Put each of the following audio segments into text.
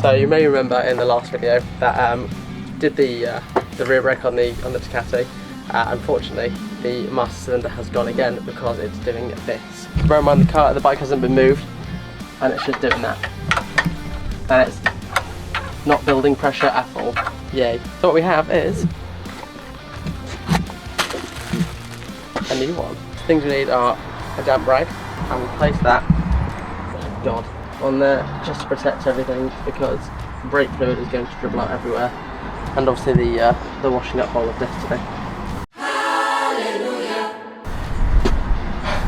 So you may remember in the last video that did the rear brake on the Ducati. Unfortunately, the master cylinder has gone again because it's doing this. Bear in mind the bike hasn't been moved, and it's just doing that. And it's not building pressure at all. Yay. So what we have is a new one. Things we need are a damp rag, and we place that, oh God, on there just to protect everything, because brake fluid is going to dribble out everywhere, and obviously the washing up bowl of this today.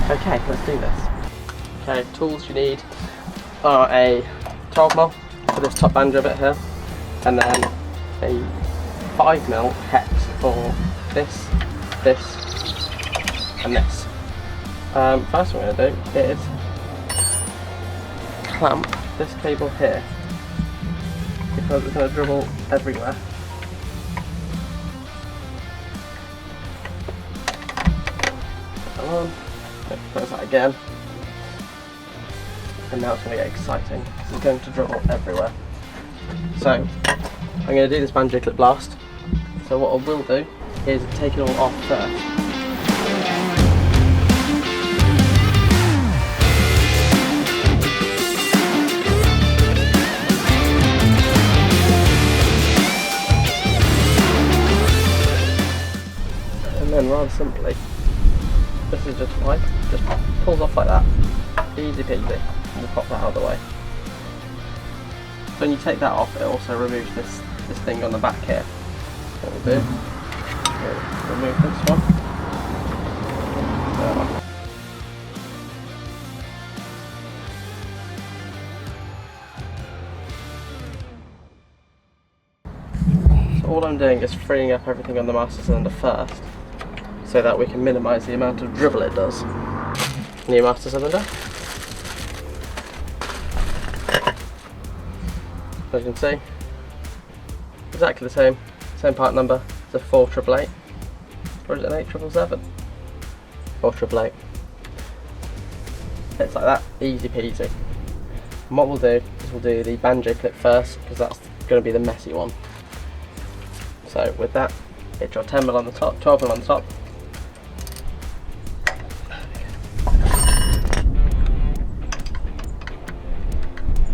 Okay, let's do this. Okay, tools you need are a 12mm for this top banjo bit here, and then a 5mm hex for this, and this. First what I'm going to do is clamp this cable here, because it's going to dribble everywhere. Put that on, press that again, and now it's going to get exciting because it's going to dribble everywhere. So I'm going to do this banjo clip last. So what I will do is take it all off first. And then rather simply, this is just like, just pulls off like that. Easy peasy. And we'll pop that out of the way. So when you take that off, it also removes this thing on the back here. What we'll do, we'll remove this one. So all I'm doing is freeing up everything on the master cylinder first, so that we can minimise the amount of dribble it does. New master cylinder. As you can see, exactly the same part number. It's a 4888, or is it an 8777? 4888. It's like that, easy peasy. And what we'll do is we'll do the banjo clip first, because that's going to be the messy one. So with that, hit your 10mm on the top, 12mm on the top.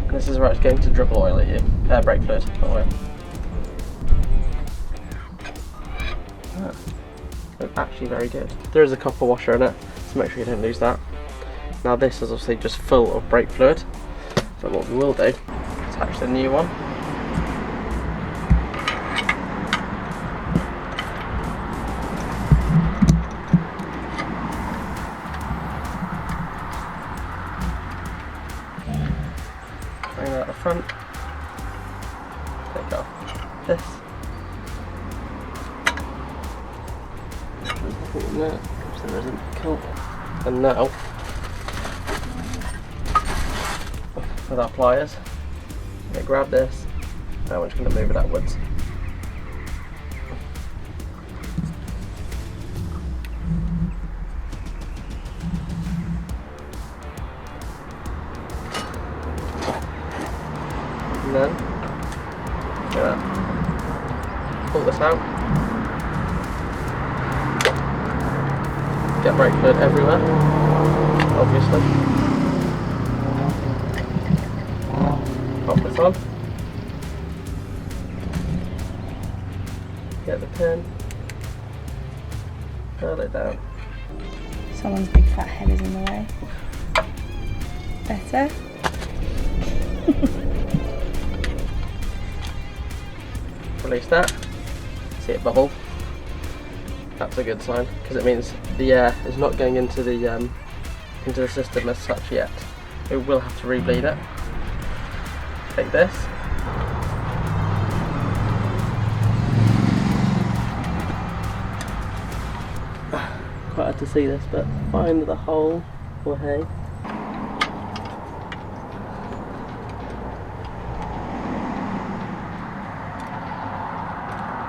This is where it's going to dribble oil at you, brake fluid, not oil. It's actually very good. There is a copper washer in it, so make sure you don't lose that. Now this is obviously just full of brake fluid, so what we will do is attach the new one. Bring that at the front, take off this. There, so there isn't. Cool. And now, with our pliers, I'm going to grab this, now we're just going to move it upwards. And then, pull this out. Get brake fluid everywhere, obviously. Pop this on. Get the pin. Curl it down. Someone's big fat head is in the way. Better. Release that. See it bubble. That's a good sign, because it means the air is not going into the system as such yet. We will have to rebleed it. Take this. Quite hard to see this, but find the hole or hay.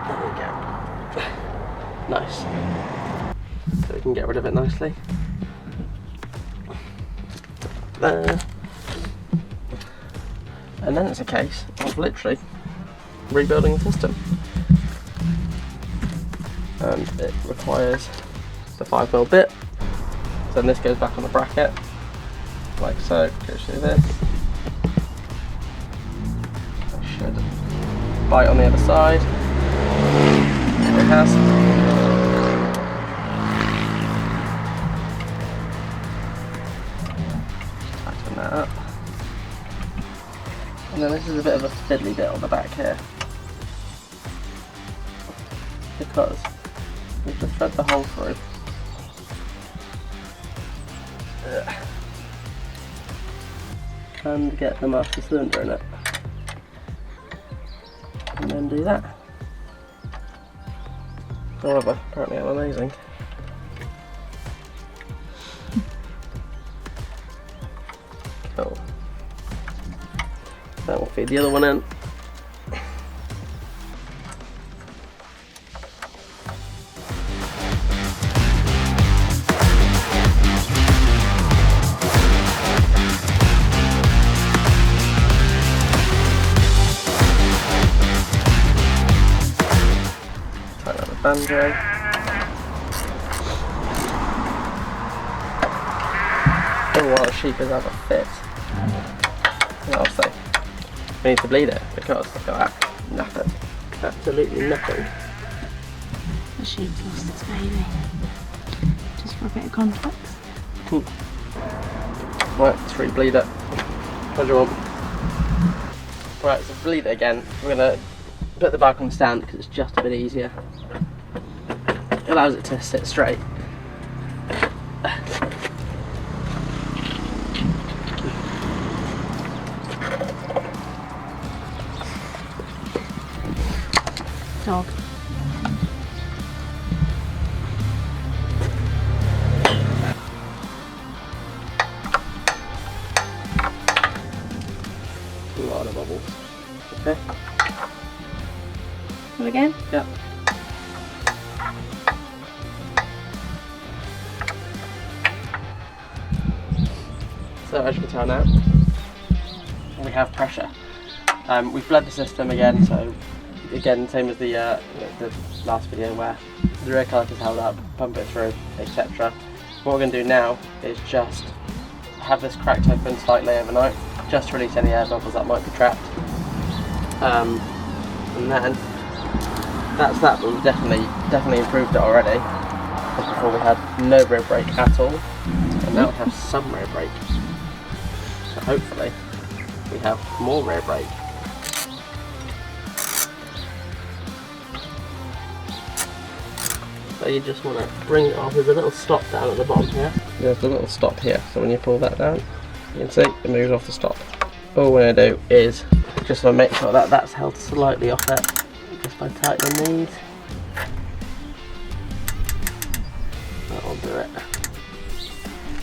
There we go. Nice. So we can get rid of it nicely. There. And then it's a case of literally rebuilding the system. And it requires the 5mm bit. So then this goes back on the bracket, like so, goes through this. I should bite on the other side. It has. Tighten that up. And then this is a bit of a fiddly bit on the back here, because we have to thread the hole through. And get the master cylinder in it. And then do that. However, apparently I'm amazing. Cool. That will feed the other one in. Tighten up the banjo. Oh, what a sheep is out of fit. And I'll say, we need to bleed it because look at that, nothing, absolutely nothing. The sheep's lost its baby. Just for a bit of context. Right, let's re-bleed it. What do you want? Right, so bleed it again. We're going to put the back on the stand because it's just a bit easier. It allows it to sit straight. Dog. A lot of bubbles. Okay. Go again? Yeah. So as you can tell now, we have pressure. We've bled the system again, so again, same as the last video where the rear caliper is held up, pump it through, etc. What we're going to do now is just have this cracked open slightly overnight, just to release any air bubbles that might be trapped. And then that's that, but we've definitely improved it already. Because before we had no rear brake at all, and now we have some rear brake. So hopefully we have more rear brake. So you just want to bring it off. There's a little stop down at the bottom here. There's a little stop here, so when you pull that down, you can see it moves off the stop. All we're going to do is just want to make sure that that's held slightly off it, just by tightening these. That'll do it.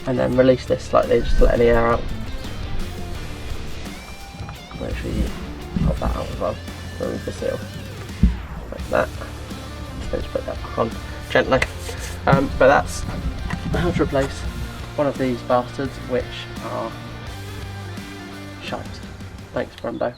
And then release this slightly, just to let any air out. Make sure you pop that out as well, remove the seal. Like that. Just put that back on gently. But that's how to replace one of these bastards, which are shite. Thanks, Brumbo.